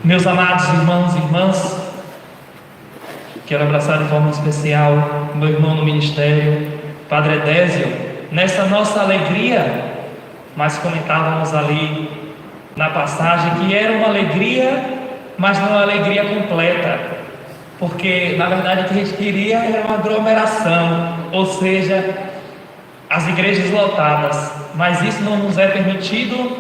Meus amados irmãos e irmãs, quero abraçar de forma especial meu irmão no ministério, Padre Edésio, nessa nossa alegria. Mas comentávamos ali na passagem que era uma alegria, mas não uma alegria completa, porque na verdade o que a gente queria era uma aglomeração, ou seja, as igrejas lotadas, mas isso não nos é permitido,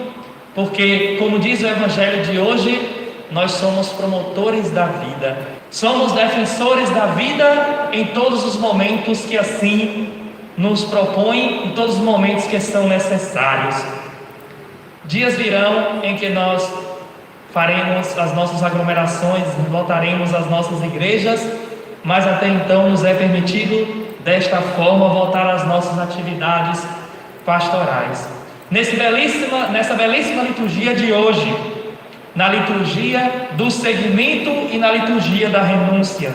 porque, como diz o Evangelho de hoje, nós somos promotores da vida, somos defensores da vida em todos os momentos que assim nos propõe, em todos os momentos que são necessários. Dias virão em que nós faremos as nossas aglomerações, voltaremos às nossas igrejas, mas até então nos é permitido desta forma voltar às nossas atividades pastorais. Nessa belíssima liturgia de hoje, na liturgia do seguimento e na liturgia da renúncia,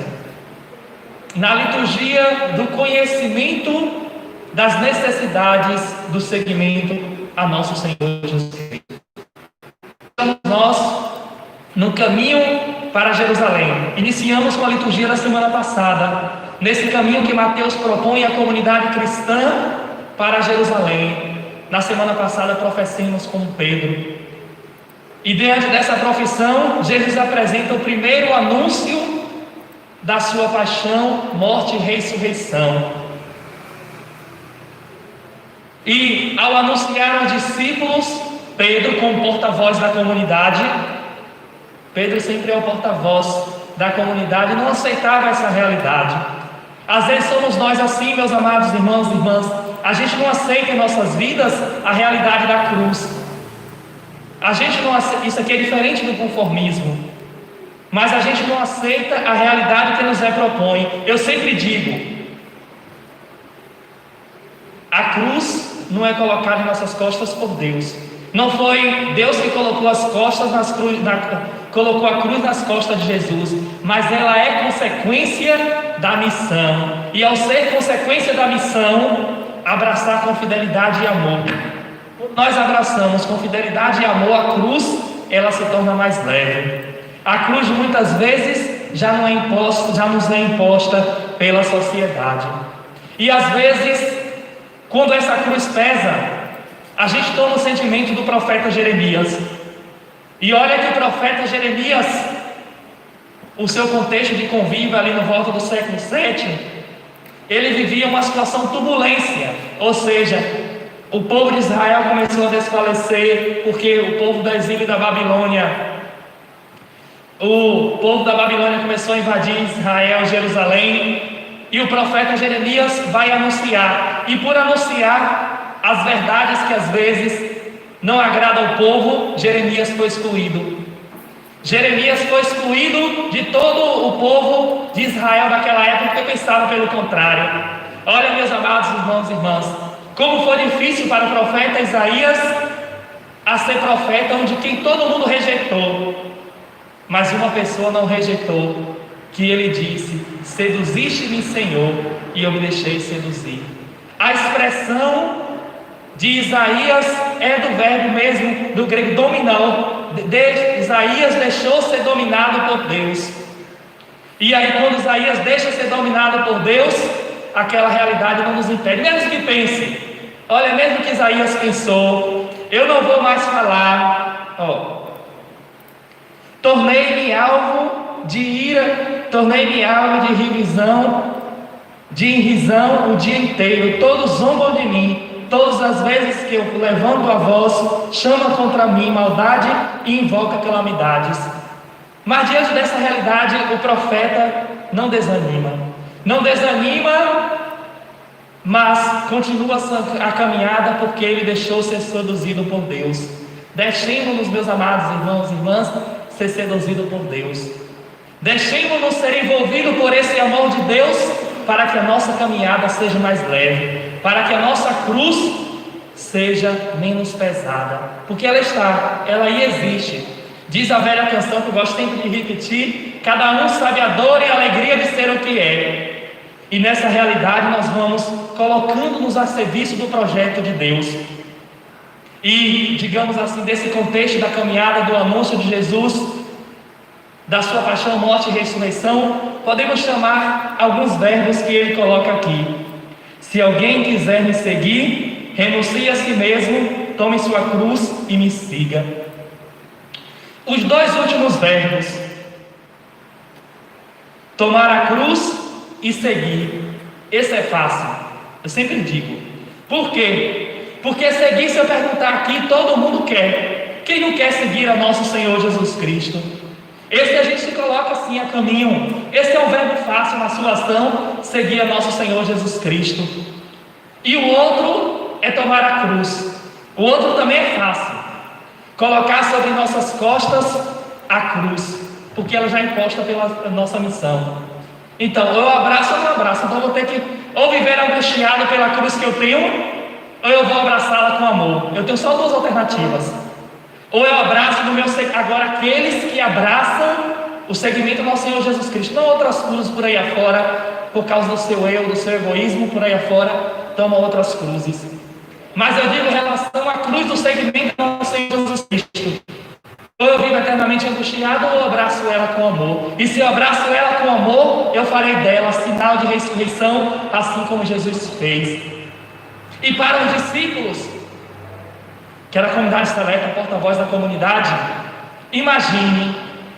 na liturgia do conhecimento das necessidades do seguimento a nosso Senhor Jesus Cristo. Estamos nós no caminho para Jerusalém. Iniciamos com a liturgia da semana passada, nesse caminho que Mateus propõe à comunidade cristã para Jerusalém. Na semana passada professamos com Pedro. E diante dessa profissão, Jesus apresenta o primeiro anúncio da sua paixão, morte e ressurreição. E ao anunciar aos discípulos, Pedro, como porta-voz da comunidade, Pedro sempre é o porta-voz da comunidade, não aceitava essa realidade. Às vezes somos nós assim, meus amados irmãos e irmãs, a gente não aceita em nossas vidas a realidade da cruz. A gente não aceita, isso aqui é diferente do conformismo, mas a gente não aceita a realidade que nos é propõe. Eu sempre digo, a cruz não é colocada em nossas costas por Deus. Não foi Deus que colocou colocou a cruz nas costas de Jesus, mas ela é consequência da missão. E ao ser consequência da missão, abraçar com fidelidade e amor. Quando nós abraçamos com fidelidade e amor a cruz, ela se torna mais leve. A cruz muitas vezes já nos é imposta pela sociedade. E às vezes, quando essa cruz pesa, a gente toma o sentimento do profeta Jeremias. E olha que o profeta Jeremias, o seu contexto de convívio ali no volta do século 7, ele vivia uma situação turbulência, ou seja, o povo de Israel começou a desfalecer, porque o povo do exílio da Babilônia, o povo da Babilônia começou a invadir Israel, Jerusalém, e o profeta Jeremias vai anunciar, e por anunciar as verdades que às vezes não agradam ao povo, Jeremias foi excluído. Jeremias foi excluído de todo o povo de Israel daquela época, que pensava pelo contrário. Olha, meus amados irmãos e irmãs, como foi difícil para o profeta Isaías a ser profeta, onde quem todo mundo rejeitou, mas uma pessoa não rejeitou, que ele disse: seduziste-me, Senhor, e eu me deixei seduzir. A expressão de Isaías é do verbo mesmo, do grego dominou. Isaías deixou ser dominado por Deus. E aí, quando Isaías deixa ser dominado por Deus, aquela realidade não nos impede. Mesmo que pense, olha, mesmo que Isaías pensou, eu não vou mais falar, tornei-me alvo de ira, tornei-me alvo de irrisão o dia inteiro, todos zombam de mim. Todas as vezes que eu levanto a voz, chama contra mim maldade e invoca calamidades. Mas diante dessa realidade, o profeta não desanima, mas continua a caminhada, porque ele deixou ser seduzido por Deus. Deixemos-nos, meus amados irmãos e irmãs, ser seduzido por Deus. Deixemos-nos ser envolvidos por esse amor de Deus, para que a nossa caminhada seja mais leve, para que a nossa cruz seja menos pesada, porque ela aí existe. Diz a velha canção que eu gosto sempre de repetir: cada um sabe a dor e a alegria de ser o que é. E nessa realidade nós vamos colocando-nos a serviço do projeto de Deus. E, digamos assim, desse contexto da caminhada do anúncio de Jesus, da sua paixão, morte e ressurreição, podemos chamar alguns verbos que ele coloca aqui. Se alguém quiser me seguir, renuncie a si mesmo, tome sua cruz e me siga. Os dois últimos verbos, tomar a cruz e seguir, esse é fácil, eu sempre digo. Por quê? Porque seguir, se eu perguntar aqui, todo mundo quer. Quem não quer seguir a nosso Senhor Jesus Cristo? Esse a gente se coloca assim a caminho. Esse é um verbo fácil na sua ação, seguir a nosso Senhor Jesus Cristo. E o outro é tomar a cruz. O outro também é fácil, colocar sobre nossas costas a cruz, porque ela já é imposta pela nossa missão. Então, eu abraço ou não abraço? Então eu vou ter que ou viver angustiado pela cruz que eu tenho, ou eu vou abraçá-la com amor. Eu tenho só duas alternativas. Ou eu abraço no meu agora aqueles que abraçam o segmento do nosso Senhor Jesus Cristo, não outras cruzes por aí afora, por causa do seu eu, do seu egoísmo por aí afora, tomam outras cruzes. Mas eu digo em relação à cruz do segmento do nosso Senhor Jesus Cristo. Ou eu vivo eternamente angustiado, ou eu abraço ela com amor. E se eu abraço ela com amor, eu farei dela sinal de ressurreição, assim como Jesus fez. E para os discípulos, que era a comunidade seleta, porta-voz da comunidade, imagine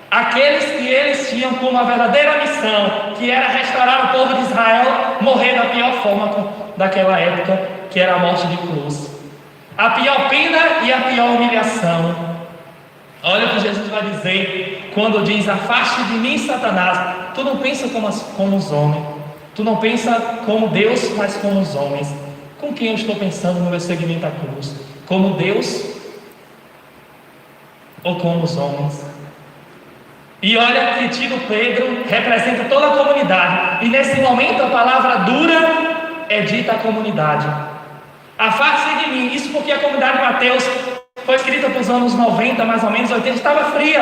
aqueles que eles tinham como a verdadeira missão, que era restaurar o povo de Israel, morrer da pior forma daquela época, que era a morte de cruz. A pior pena e a pior humilhação. Olha o que Jesus vai dizer quando diz: afaste de mim, Satanás. Tu não pensa como os homens, tu não pensa como Deus, mas como os homens. Com quem eu estou pensando no meu segmento à cruz? Como Deus ou como os homens? E olha que Tito Pedro representa toda a comunidade, e nesse momento a palavra dura é dita à comunidade: afaste-se de mim. Isso porque a comunidade de Mateus foi escrita para os anos 90, mais ou menos 80, estava fria.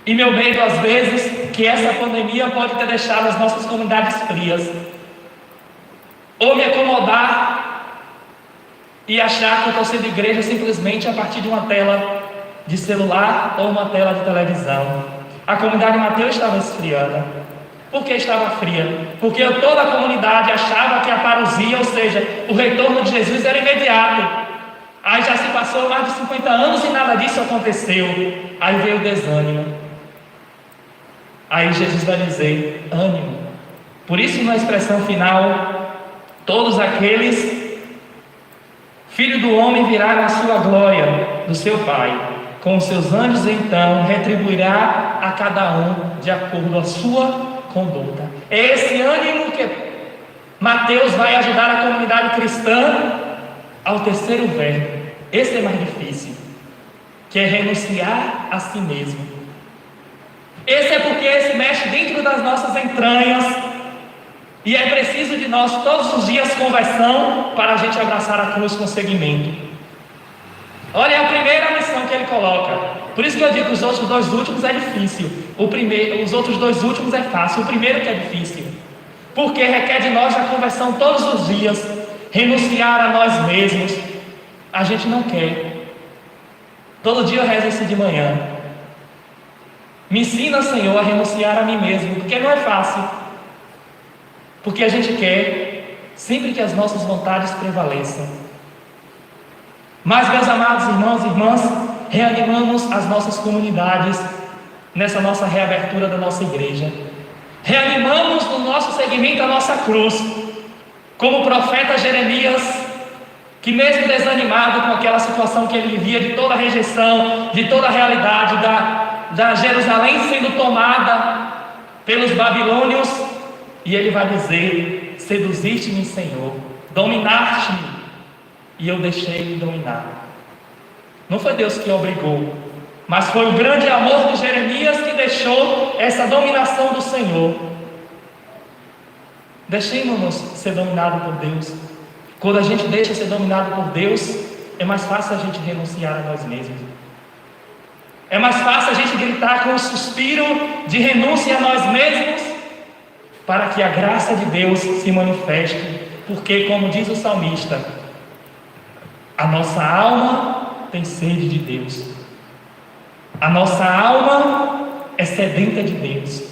E meu medo às vezes que essa pandemia pode ter deixado as nossas comunidades frias, ou me acomodar e achar que eu estou sendo igreja simplesmente a partir de uma tela de celular ou uma tela de televisão. A comunidade de Mateus estava esfriando. Por que estava fria? Porque toda a comunidade achava que a parousia, ou seja, o retorno de Jesus, era imediato. Aí já se passou mais de 50 anos e nada disso aconteceu. Aí veio o desânimo. Aí Jesus vai dizer: ânimo. Por isso, na expressão final, todos aqueles, Filho do homem virá na sua glória do seu Pai, com os seus anjos, então retribuirá a cada um de acordo com a sua conduta. É esse ânimo que Mateus vai ajudar a comunidade cristã ao terceiro verbo. Esse é mais difícil, que é renunciar a si mesmo. Esse é porque esse mexe dentro das nossas entranhas, e é preciso de nós todos os dias conversão para a gente abraçar a cruz com seguimento. Olha, é a primeira missão que ele coloca. Por isso que eu digo que os outros dois últimos é difícil. Os outros dois últimos é fácil. O primeiro que é difícil, porque requer de nós a conversão todos os dias, renunciar a nós mesmos. A gente não quer. Todo dia eu rezo isso de manhã: me ensina, Senhor, a renunciar a mim mesmo, porque não é fácil. Porque a gente quer sempre que as nossas vontades prevaleçam. Mas, meus amados irmãos e irmãs, reanimamos as nossas comunidades nessa nossa reabertura da nossa igreja. Reanimamos no nosso segmento a nossa cruz, como o profeta Jeremias, que mesmo desanimado com aquela situação que ele vivia, de toda a rejeição, de toda a realidade da Jerusalém sendo tomada pelos babilônios, e ele vai dizer: seduziste-me, Senhor, dominaste-me, e eu deixei-me dominar. Não foi Deus que obrigou, mas foi o grande amor de Jeremias que deixou essa dominação do Senhor. Deixemos-nos ser dominados por Deus. Quando a gente deixa ser dominado por Deus, é mais fácil a gente renunciar a nós mesmos. É mais fácil a gente gritar com um suspiro de renúncia a nós mesmos, para que a graça de Deus se manifeste. Porque, como diz o salmista, a nossa alma tem sede de Deus. A nossa alma é é sedenta de Deus,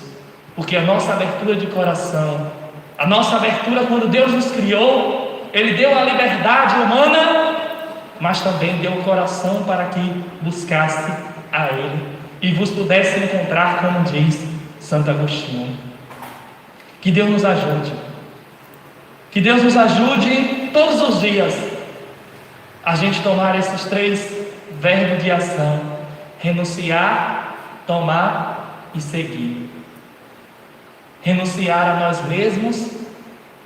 porque a nossa abertura de coração, a nossa abertura quando Deus nos criou, Ele deu a liberdade humana, mas também deu o coração para que buscasse a Ele e vos pudesse encontrar, como diz Santo Agostinho. Que Deus nos ajude, que Deus nos ajude todos os dias a gente tomar esses 3 verbos de ação: renunciar, tomar e seguir. Renunciar a nós mesmos,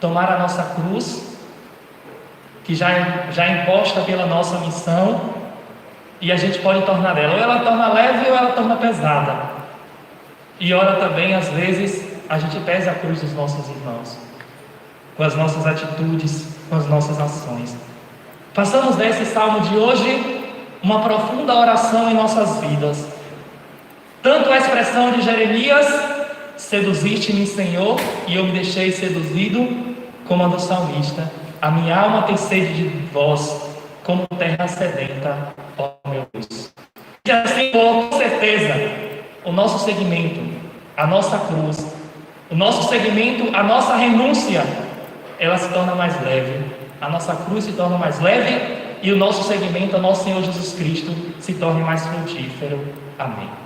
tomar a nossa cruz, que já é imposta pela nossa missão, e a gente pode tornar ela, ou ela torna leve ou ela torna pesada. E ora também, às vezes, a gente pesa a cruz dos nossos irmãos, com as nossas atitudes, com as nossas ações. Façamos desse salmo de hoje uma profunda oração em nossas vidas. Tanto a expressão de Jeremias: seduziste-me, Senhor, e eu me deixei seduzido, como a do salmista: a minha alma tem sede de vós, como terra sedenta, ó meu Deus. E assim for, com certeza, o nosso seguimento, a nossa cruz, o nosso seguimento, a nossa renúncia, ela se torna mais leve. A nossa cruz se torna mais leve e o nosso seguimento ao nosso Senhor Jesus Cristo se torna mais frutífero. Amém.